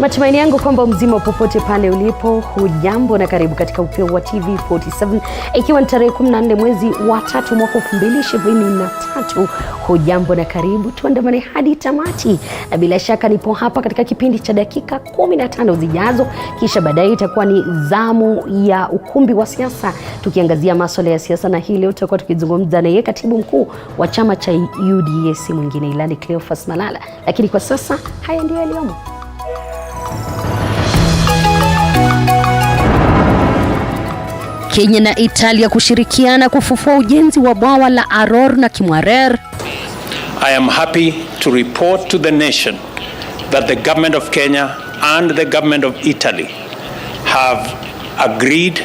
Matumaini yangu kwamba mzima popote pale ulipo, hujambo na karibu katika Upeo Wa TV47, ikiwa ni tarehe 14 mwezi wa 3 mwaka 2023. Hujambo na karibu, tuandamane hadi tamati. Na bila shaka nipo hapa katika kipindi cha dakika 15 zijazo, kisha baadaye itakuwa ni zamu ya ukumbi wa siasa, tukiangazia masuala ya siasa, na hii leo tutakuwa tukizungumza na yeye katibu mkuu wa chama cha UDS mwingine Ilani Cleophas Malala. Lakini kwa sasa haya ndio yaliyomo. Kenya na Italia kushirikiana kufufua ujenzi wa bwawa la Aror na Kimwarer. I am happy to report to the nation that the government of Kenya and the government of Italy have agreed,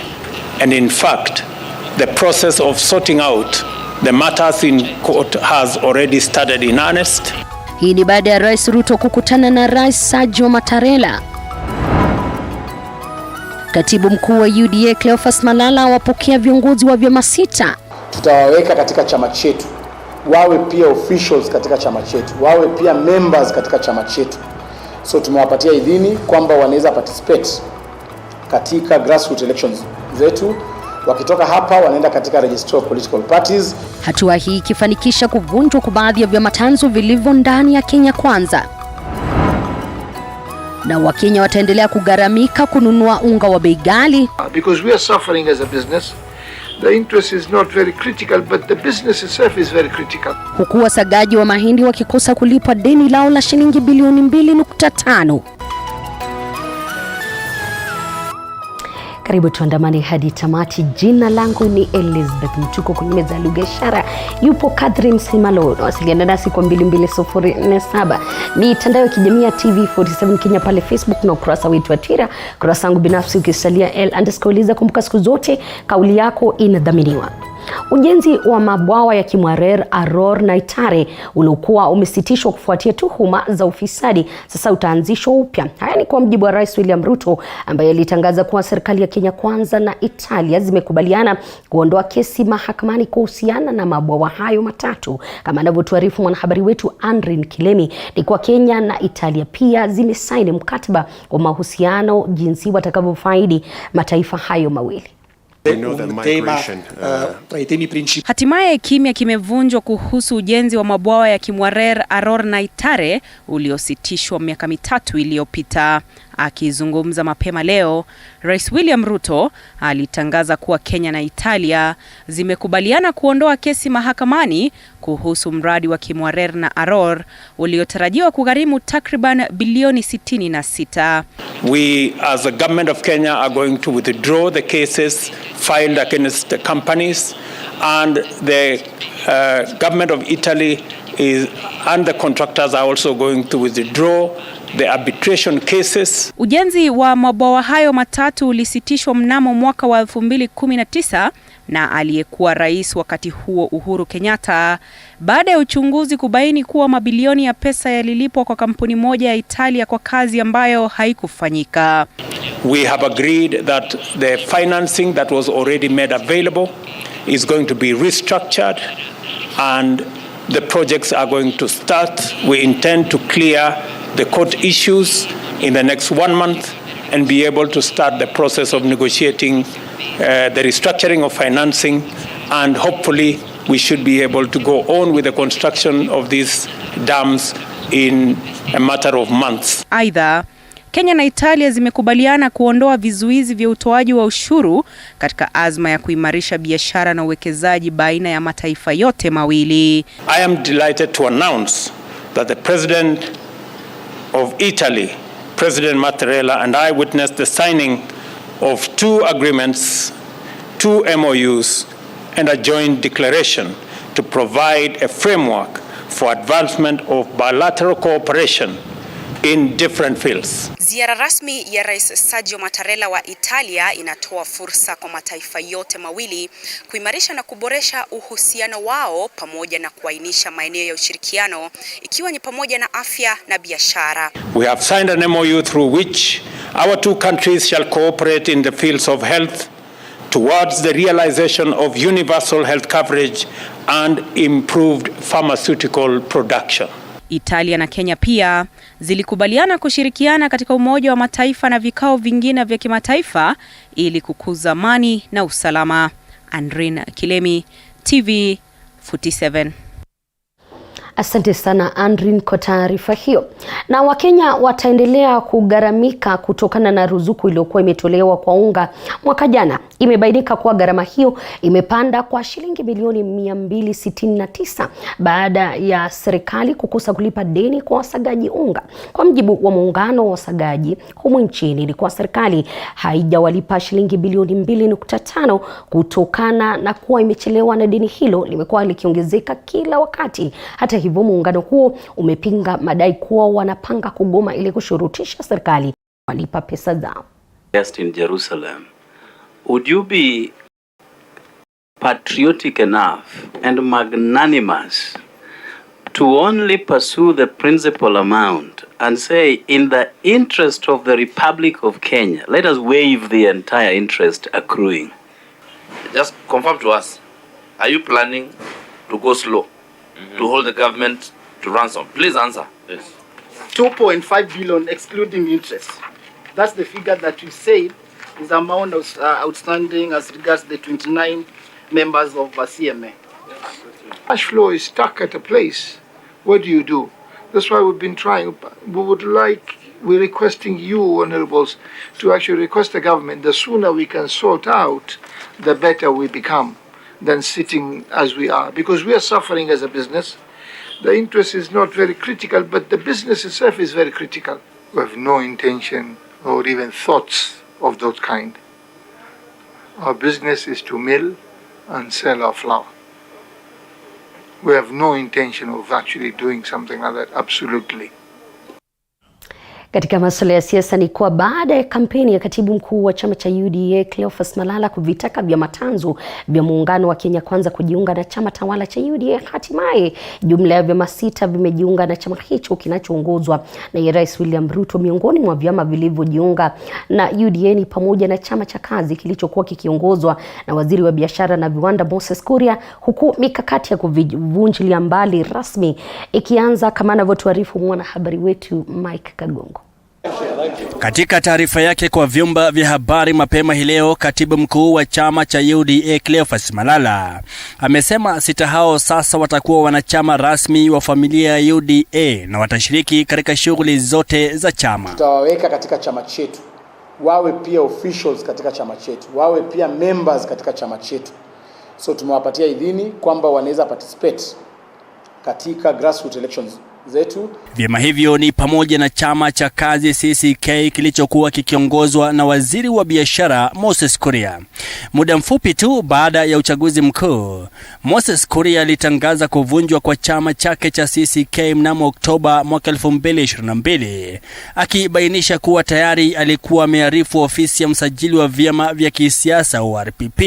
and in fact the process of sorting out the matters in court has already started in earnest. Hii ni baada ya Rais Ruto kukutana na Rais Sergio Mattarella. Katibu mkuu wa UDA Cleophas Malala wapokea viongozi wa vyama sita. Tutawaweka katika chama chetu, wawe pia officials katika chama chetu, wawe pia members katika chama chetu. So tumewapatia idhini kwamba wanaweza participate katika grassroots elections zetu. Wakitoka hapa wanaenda katika registry of political parties. Hatua hii ikifanikisha kuvunjwa kwa baadhi ya vyama tanzu vilivyo ndani ya Kenya Kwanza. Na Wakenya wataendelea kugaramika kununua unga wa bei ghali. Because we are suffering as a business. The interest is not very critical, but the business itself is very critical. Huku wasagaji wa mahindi wakikosa kulipa deni lao la shilingi bilioni 2.5. Karibu tuandamane hadi tamati. Jina langu ni Elizabeth Mtuko, kwenye meza ya lugha ishara yupo Catherine Simalo. Wasiliana nasi kwa 22047. Mitandao ya kijamii ya TV47 Kenya pale Facebook na ukurasa wetu wa Twitter. Kurasa yangu binafsi ukisalia L_Liza. Kumbuka siku zote kauli yako inadhaminiwa. Ujenzi wa mabwawa ya Kimwarer, Aror na Itare uliokuwa umesitishwa kufuatia tuhuma za ufisadi sasa utaanzishwa upya. Haya ni kwa mjibu wa Rais William Ruto, ambaye alitangaza kuwa serikali ya Kenya Kwanza na Italia zimekubaliana kuondoa kesi mahakamani kuhusiana na mabwawa hayo matatu. Kama anavyotuarifu mwanahabari wetu Andrin Kilemi, ni kwa Kenya na Italia pia zimesaini mkataba wa mahusiano jinsi watakavyofaidi mataifa hayo mawili. Hatimaye kimya kimevunjwa kuhusu ujenzi wa mabwawa ya Kimwarer, Aror na Itare uliositishwa miaka 3 iliyopita. Akizungumza mapema leo, Rais William Ruto alitangaza kuwa Kenya na Italia zimekubaliana kuondoa kesi mahakamani kuhusu mradi wa Kimwarer na Aror uliotarajiwa kugharimu takriban bilioni 66. We as the government of Kenya are going to withdraw the cases filed against the companies, and the government of Italy and the contractors are also going to withdraw the arbitration cases. Ujenzi wa mabwawa hayo matatu ulisitishwa mnamo mwaka wa 2019 na aliyekuwa rais wakati huo Uhuru Kenyatta, baada ya uchunguzi kubaini kuwa mabilioni ya pesa yalilipwa kwa kampuni moja ya Italia kwa kazi ambayo haikufanyika. We have agreed that the financing that was already made available is going to be restructured, and the projects are going to start. We intend to clear the court issues in the next 1 month and be able to start the process of negotiating the restructuring of financing, and hopefully we should be able to go on with the construction of these dams in a matter of months. Aidha, Kenya na Italia zimekubaliana kuondoa vizuizi vya utoaji wa ushuru katika azma ya kuimarisha biashara na uwekezaji baina ya mataifa yote mawili. I am delighted to announce that the President of Italy, President Mattarella, and I witnessed the signing of 2 agreements, 2 MOUs, and a joint declaration to provide a framework for advancement of bilateral cooperation in different fields. Ziara rasmi ya Rais Sergio Mattarella wa Italia inatoa fursa kwa mataifa yote mawili kuimarisha na kuboresha uhusiano wao pamoja na kuainisha maeneo ya ushirikiano, ikiwa ni pamoja na afya na biashara. We have signed an MOU through which our 2 countries shall cooperate in the fields of health towards the realization of universal health coverage and improved pharmaceutical production. Italia na Kenya pia zilikubaliana kushirikiana katika Umoja wa Mataifa na vikao vingine vya kimataifa ili kukuza amani na usalama. Andrin Kilemi, TV47. Asante sana Andrin kwa taarifa hiyo. Na Wakenya wataendelea kugharamika kutokana na ruzuku iliyokuwa imetolewa kwa unga mwaka jana. Imebainika kuwa gharama hiyo imepanda kwa shilingi milioni 269 baada ya serikali kukosa kulipa deni kwa wasagaji unga. Kwa mjibu wa muungano wa wasagaji humu nchini, ilikuwa serikali haijawalipa shilingi bilioni 2.5 kutokana na kuwa imechelewa, na deni hilo limekuwa likiongezeka kila wakati. Hata hivyo, muungano huo umepinga madai kuwa wanapanga kugoma ili kushurutisha serikali walipa pesa zao. Just in Jerusalem, would you be patriotic enough and magnanimous to only pursue the principal amount and say, in the interest of the Republic of Kenya, let us waive the entire interest accruing? Just confirm to us, are you planning to go slow? To hold the government to ransom? Please answer. Yes. 2.5 billion excluding interest. That's the figure that we said is the amount of outstanding as regards the 29 members of CMA. Cash flow is stuck at a place. What do? That's why we've been trying. We're requesting you, honorables, to actually request the government. The sooner we can sort out, the better we become than sitting as we are, because we are suffering as a business. The interest is not very critical, but the business itself is very critical. We have no intention or even thoughts of that kind. Our business is to mill and sell our flour. We have no intention of actually doing something like that, absolutely. Katika masuala ya siasa ni kuwa baada ya kampeni ya katibu mkuu wa chama cha UDA Cleophas Malala kuvitaka vyama tanzu vya muungano wa Kenya Kwanza kujiunga na chama tawala cha UDA, hatimaye jumla ya vyama 6 vimejiunga na chama hicho kinachoongozwa na Rais William Ruto. Miongoni mwa vyama vilivyojiunga na UDA ni pamoja na chama cha kazi kilichokuwa kikiongozwa na waziri wa biashara na viwanda Moses Kuria, huku mikakati ya kuvunjilia mbali rasmi ikianza, kama anavyotuarifu mwanahabari wetu Mike Kagongo. Katika taarifa yake kwa vyombo vya habari mapema hii leo, katibu mkuu wa chama cha UDA Cleophas Malala amesema 6 hao sasa watakuwa wanachama rasmi wa familia ya UDA na watashiriki katika shughuli zote za chama. Tutawaweka katika chama chetu, wawe pia officials katika chama chetu, wawe pia members katika chama chetu. So tumewapatia idhini kwamba wanaweza participate katika grassroots elections zetu. Vyama hivyo ni pamoja na chama cha kazi CCK kilichokuwa kikiongozwa na waziri wa biashara Moses Kuria. Muda mfupi tu baada ya uchaguzi mkuu, Moses Kuria alitangaza kuvunjwa kwa chama chake cha CCK mnamo Oktoba mwaka 2022, akibainisha kuwa tayari alikuwa amearifu ofisi ya msajili wa vyama vya kisiasa RPP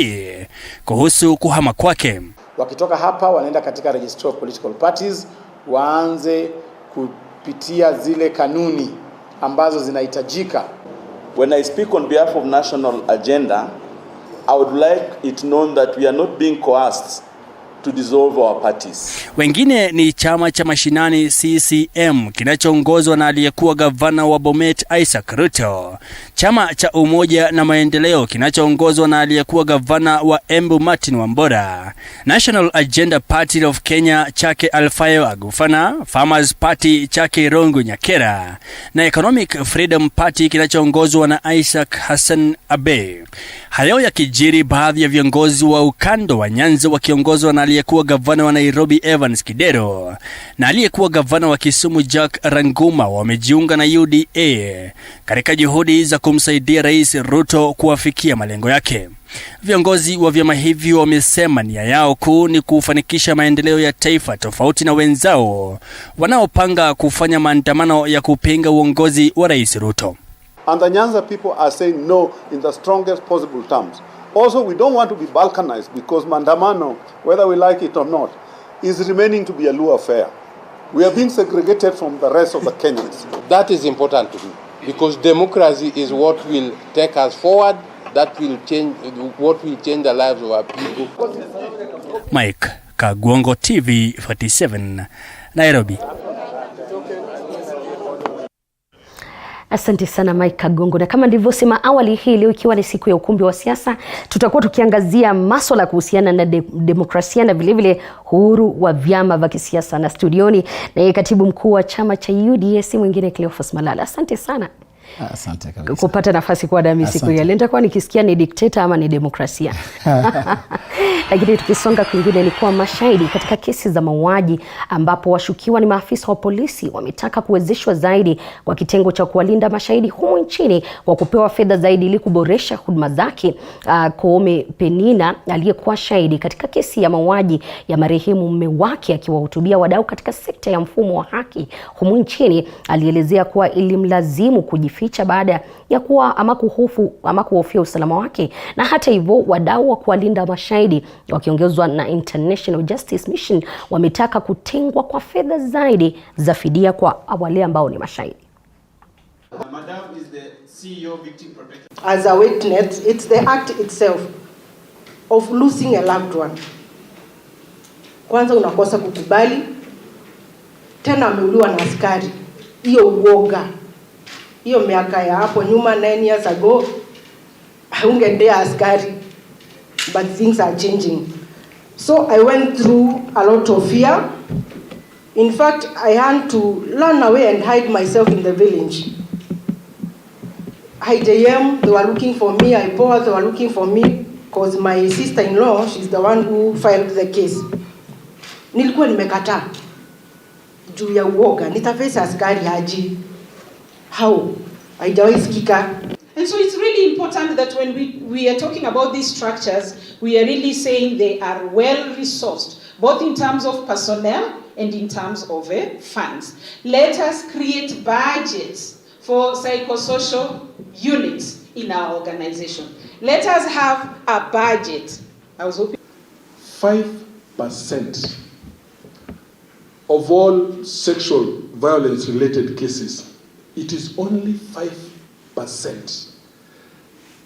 kuhusu kuhama kwake. Wakitoka hapa wanaenda katika Registry of Political Parties, waanze kupitia zile kanuni ambazo zinahitajika. When I speak on behalf of national agenda, I would like it known that we are not being coerced to dissolve our parties. Wengine ni chama cha mashinani CCM kinachoongozwa na aliyekuwa gavana wa Bomet Isaac Ruto, chama cha Umoja na Maendeleo kinachoongozwa na aliyekuwa gavana wa Embu Martin Wambora, National Agenda Party of Kenya chake Alfayo Agufana, Farmers Party chake Rongo Nyakera na Economic Freedom Party kinachoongozwa na Isaac Hassan Abe. Hayo yakijiri, baadhi ya viongozi wa ukando wa Nyanza wakiongozwa na aliyekuwa gavana wa Nairobi Evans Kidero na aliyekuwa gavana wa Kisumu Jack Ranguma wamejiunga na UDA katika juhudi za kumsaidia Rais Ruto kuwafikia malengo yake. Viongozi wa vyama hivyo wamesema nia yao kuu ni kufanikisha maendeleo ya taifa, tofauti na wenzao wanaopanga kufanya maandamano ya kupinga uongozi wa Rais Ruto. And the Nyanza people are saying no in the strongest possible terms. Also, we don't want to be balkanized because Mandamano, whether we like it or not, is remaining to be a Luo affair. We are being segregated from the rest of the Kenyans. That is important to me because democracy is what will take us forward. That will change what will change the lives of our people. Mike Kagongo, TV47, Nairobi. Asante sana Mike Kagongo, na kama nilivyosema awali, hii leo ikiwa ni siku ya ukumbi wa siasa, tutakuwa tukiangazia masuala kuhusiana na demokrasia na vilevile uhuru wa vyama vya kisiasa, na studioni na katibu mkuu wa chama cha UDA mwingine Cleophas Malala. Asante sana. Asante kabisa kupata nafasi kwa dami siku ya leo. Nitakuwa nikisikia ni dikteta ama ni demokrasia. Lakini tukisonga kwingine, ni kwa mashahidi katika kesi za mauaji ambapo washukiwa ni maafisa wa polisi wametaka kuwezeshwa zaidi kwa kitengo cha kuwalinda mashahidi humu nchini kwa kupewa fedha zaidi ili kuboresha huduma zake. Koome Penina aliyekuwa shahidi katika kesi ya mauaji ya marehemu mume wake akiwahutubia wadau katika sekta ya mfumo wa haki humu nchini, alielezea kuwa ilimlazimu kujificha baada ya kuwa ama kuhofia usalama wake. Na hata hivyo, wadau wa kuwalinda mashahidi wakiongezwa na International Justice Mission wametaka kutengwa kwa fedha zaidi za fidia kwa wale ambao ni mashahidi. Madam is the CEO Victim Protection. As a witness, it's the act itself of losing a loved one. Kwanza unakosa kukubali, tena ameuliwa na askari. Hiyo uoga. Hiyo miaka ya hapo nyuma 9 years ago, haungeendea askari, but things are changing. So I went through a lot of fear. In fact, I had to run away and hide myself in the village. IJM, they were looking for me. IPOA, they were looking for me because my sister-in-law, she's the one who filed the case. Nilikuwa nimekataa juu ya uoga, nitafesa askari haji. How? Haijawahi sikika. And so it's really important that when we are talking about these structures, we are really saying they are well resourced, both in terms of personnel and in terms of funds. Let us create budgets for psychosocial units in our organization. Let us have a budget. I was hoping 5% of all sexual violence related cases, it is only 5%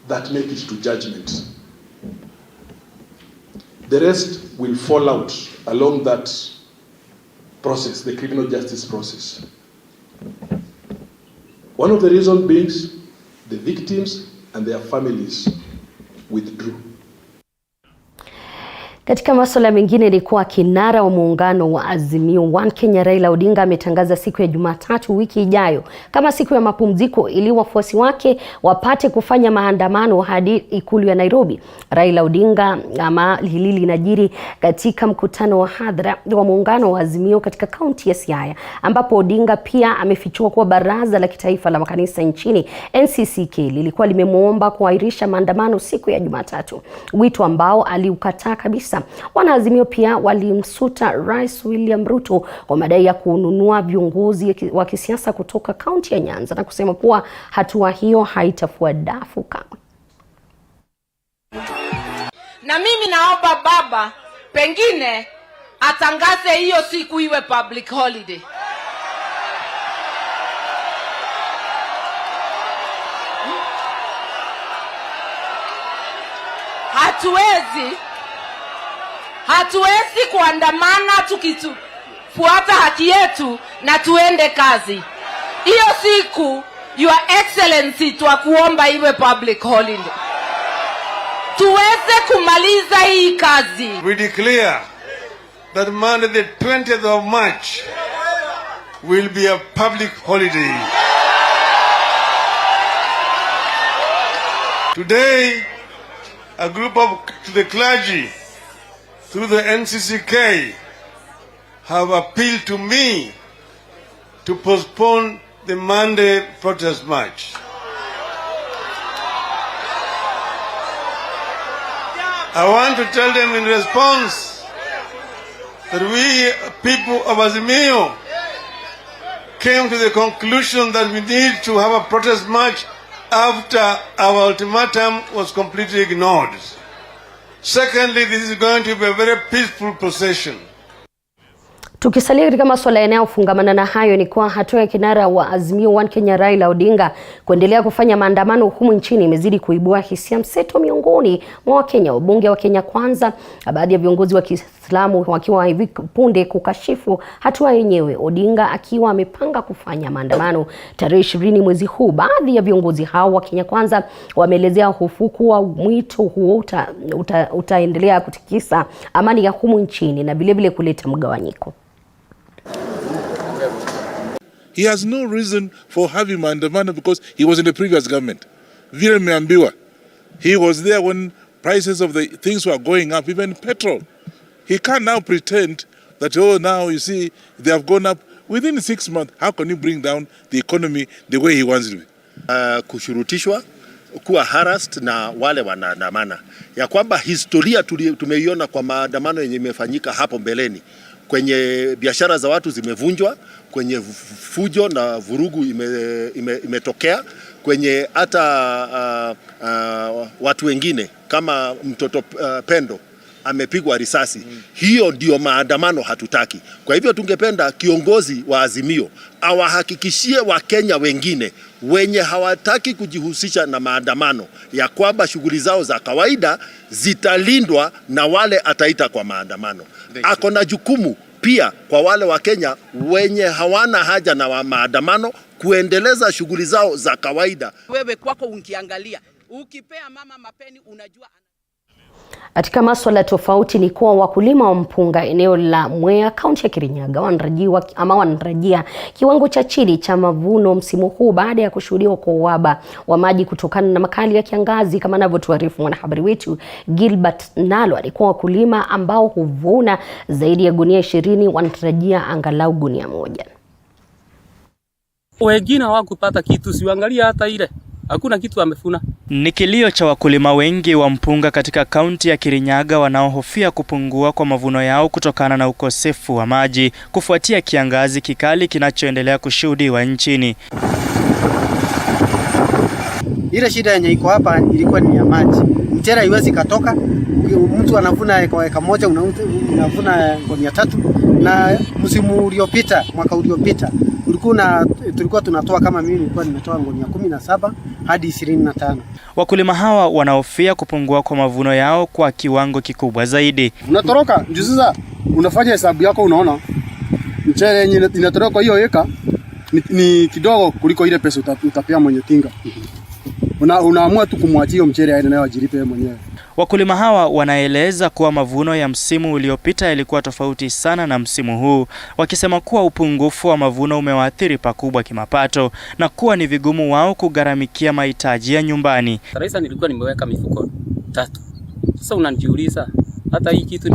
that make it to judgment. The rest will fall out along that process, the criminal justice process. One of the reasons being the victims and their families withdrew. Katika masuala mengine, ni kuwa kinara wa muungano wa Azimio One Kenya Raila Odinga ametangaza siku ya Jumatatu wiki ijayo kama siku ya mapumziko ili wafuasi wake wapate kufanya maandamano hadi ikulu ya Nairobi. Raila Odinga ama hili linajiri katika mkutano wa hadhara wa muungano wa Azimio katika kaunti ya Siaya, ambapo Odinga pia amefichua kuwa baraza la kitaifa la makanisa nchini NCCK lilikuwa limemuomba kuahirisha maandamano siku ya Jumatatu, wito ambao aliukataa kabisa. Wanaazimio pia walimsuta Rais William Ruto kwa madai ya kununua viongozi wa kisiasa kutoka kaunti ya Nyanza na kusema kuwa hatua hiyo haitafua dafu kamwe. Na mimi naomba baba pengine atangaze hiyo siku iwe public holiday. Hatuwezi kuandamana tukifuata haki yetu na tuende kazi. Hiyo siku, Your Excellency, twakuomba iwe public holiday. Tuweze kumaliza hii kazi. We declare that Monday the 20th of March will be a public holiday. Today, a group of the clergy through the NCCK have appealed to me to postpone the Monday protest march. I want to tell them in response that we people of Azimio came to the conclusion that we need to have a protest march after our ultimatum was completely ignored. Secondly, this is going to be a very peaceful procession. Tukisalia katika masuala yanayofungamana na hayo, ni kwa hatua ya kinara wa Azimio One Kenya Raila Odinga kuendelea kufanya maandamano humu nchini imezidi kuibua hisia mseto miongoni mwa Wakenya. Wabunge wa Kenya Kwanza, baadhi ya viongozi wa Waislamu wakiwa hivi punde kukashifu hatua yenyewe, Odinga akiwa amepanga kufanya maandamano tarehe 20 mwezi huu. Baadhi ya viongozi hao wa Kenya Kwanza wameelezea hofu kuwa mwito huo utaendelea kutikisa amani ya humu nchini na vilevile kuleta mgawanyiko. He has no reason for having maandamano because he was in the previous government. Vile meambiwa, he was there when prices of the things were going up, even petrol. He can't now pretend that, oh, now you see, they have gone up. Within 6 months, how can you bring down the economy the way he wants it to be? Kushurutishwa, kuwa harassed na wale wanaandamana. Ya kwamba historia tumeiona kwa maandamano yenye imefanyika hapo mbeleni. Kwenye biashara za watu zimevunjwa, kwenye fujo na vurugu imetokea, kwenye hata watu wengine kama mtoto Pendo amepigwa risasi. Hiyo ndio maandamano hatutaki. Kwa hivyo tungependa kiongozi wa Azimio awahakikishie Wakenya wengine wenye hawataki kujihusisha na maandamano ya kwamba shughuli zao za kawaida zitalindwa na wale ataita kwa maandamano. Ako na jukumu pia kwa wale wa Kenya wenye hawana haja na maandamano kuendeleza shughuli zao za kawaida. Wewe kwako unkiangalia, ukipea mama mapeni unajua. Katika masuala tofauti ni kuwa wakulima wa mpunga eneo la Mwea kaunti ya Kirinyaga wanarajia kiwango cha chini cha mavuno msimu huu baada ya kushuhudiwa kwa uhaba wa maji kutokana na makali ya kiangazi, kama anavyotuarifu mwanahabari wetu Gilbert Nalo. Alikuwa wakulima ambao huvuna zaidi ya gunia 20 wanatarajia angalau gunia 1. Wengine hawakupata kitu, siangalia hata ile. Hakuna kitu amefuna. Ni kilio cha wakulima wengi wa mpunga katika kaunti ya Kirinyaga wanaohofia kupungua kwa mavuno yao kutokana na ukosefu wa maji kufuatia kiangazi kikali kinachoendelea kushuhudiwa nchini. Ile shida yenye iko hapa ilikuwa ni ya maji. Mtera haiwezi katoka. Mtu anavuna eka moja unavuna gunia 3, na msimu uliopita, mwaka uliopita tulikuwa tunatoa, kama mimi nilikuwa nimetoa gunia 17 hadi 25. Wakulima hawa wanahofia kupungua kwa mavuno yao kwa kiwango kikubwa zaidi. Unatoroka ndio sasa unafanya hesabu yako, unaona mchele yenye inatoroka kwa hiyo eka ni kidogo kuliko ile pesa utapea mwenye tinga. Unaamua tu kumwachia mchele aende nayo ajiripe mwenyewe. Wakulima hawa wanaeleza kuwa mavuno ya msimu uliopita yalikuwa tofauti sana na msimu huu, wakisema kuwa upungufu wa mavuno umewaathiri pakubwa kimapato na kuwa ni vigumu wao kugharamikia mahitaji ya nyumbani. Sasa nilikuwa nimeweka mifuko 3. Sasa unanijiuliza hata hii kitu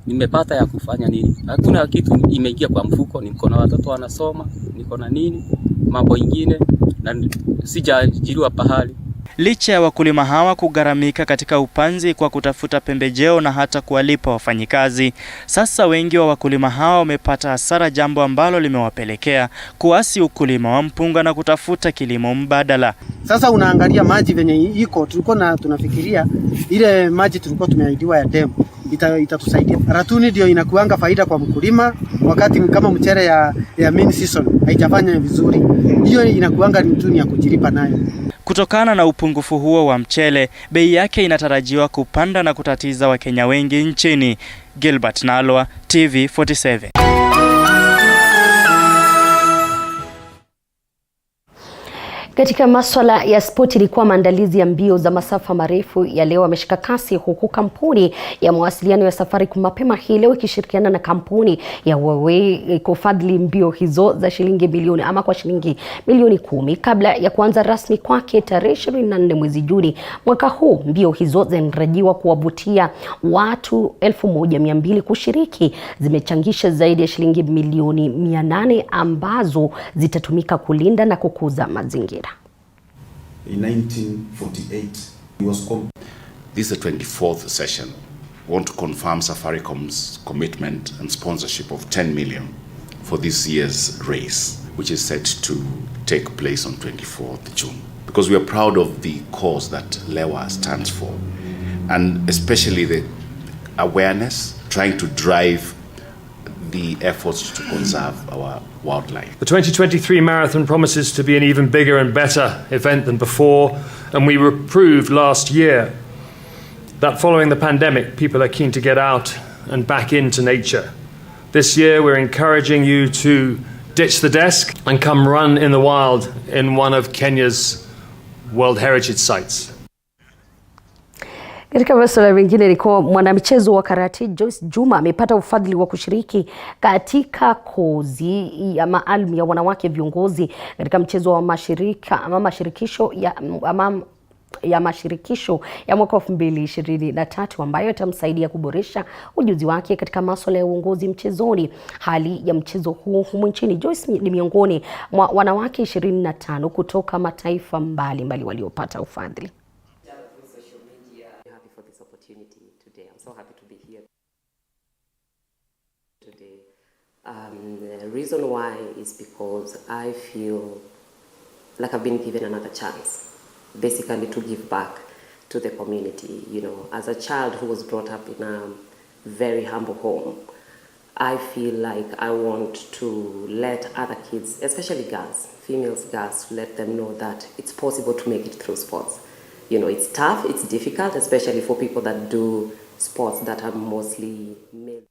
nimepata ya kufanya nini? Hakuna kitu imeingia kwa mfuko. Niko na watoto wanasoma, niko na nini, mambo ingine, na sijajiriwa pahali. Licha ya wakulima hawa kugharamika katika upanzi kwa kutafuta pembejeo na hata kuwalipa wafanyikazi, sasa wengi wa wakulima hawa wamepata hasara, jambo ambalo limewapelekea kuasi ukulima wa mpunga na kutafuta kilimo mbadala. Sasa unaangalia maji venye iko, tulikuwa tunafikiria ile maji tulikuwa tumeahidiwa ya dam itatusaidia. Ratuni ndio inakuanga faida kwa mkulima, wakati kama mchere ya main season haijafanya vizuri, hiyo inakuanga ni ya kujilipa nayo. Kutokana na upungufu huo wa mchele, bei yake inatarajiwa kupanda na kutatiza Wakenya wengi nchini. Gilbert Nalo, TV47. Katika masuala ya spoti ni kuwa maandalizi ya mbio za masafa marefu ya leo yameshika kasi, huku kampuni ya mawasiliano ya Safaricom mapema hii leo ikishirikiana na kampuni ya Huawei kufadhili mbio hizo za shilingi milioni 10 kabla ya kuanza rasmi kwake tarehe 24 mwezi Juni mwaka huu. Mbio hizo zinatarajiwa kuwavutia watu 1200 kushiriki. Zimechangisha zaidi ya shilingi milioni 800 ambazo zitatumika kulinda na kukuza mazingira. In 1948, it was This is the 24th session. We want to confirm Safaricom's commitment and sponsorship of 10 million for this year's race, which is set to take place on 24th June. Because we are proud of the cause that LEWA stands for, and especially the awareness, trying to drive the efforts to conserve our wildlife. The 2023 marathon promises to be an even bigger and better event than before, and we proved last year that following the pandemic, people are keen to get out and back into nature. This year we're encouraging you to ditch the desk and come run in the wild in one of Kenya's World Heritage Sites. Katika masuala mengine ni kwa mwanamichezo wa karate Joyce Juma amepata ufadhili wa kushiriki katika kozi ya maalum ya wanawake viongozi katika mchezo wa mashirika ama mashirikisho ya mashirikisho ya mwaka 2023 ambayo itamsaidia kuboresha ujuzi wake katika masuala ya uongozi mchezoni. Hali ya mchezo huu humu nchini, Joyce ni miongoni mwa wanawake 25 kutoka mataifa mbalimbali waliopata ufadhili. The reason why is because I feel like I've been given another chance, basically to give back to the community. You know, as a child who was brought up in a very humble home, I feel like I want to let other kids, especially girls, females, girls, let them know that it's possible to make it through sports. You know, it's tough, it's difficult, especially for people that do sports that are mostly male.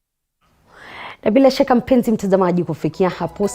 Na bila shaka mpenzi mtazamaji, kufikia hapo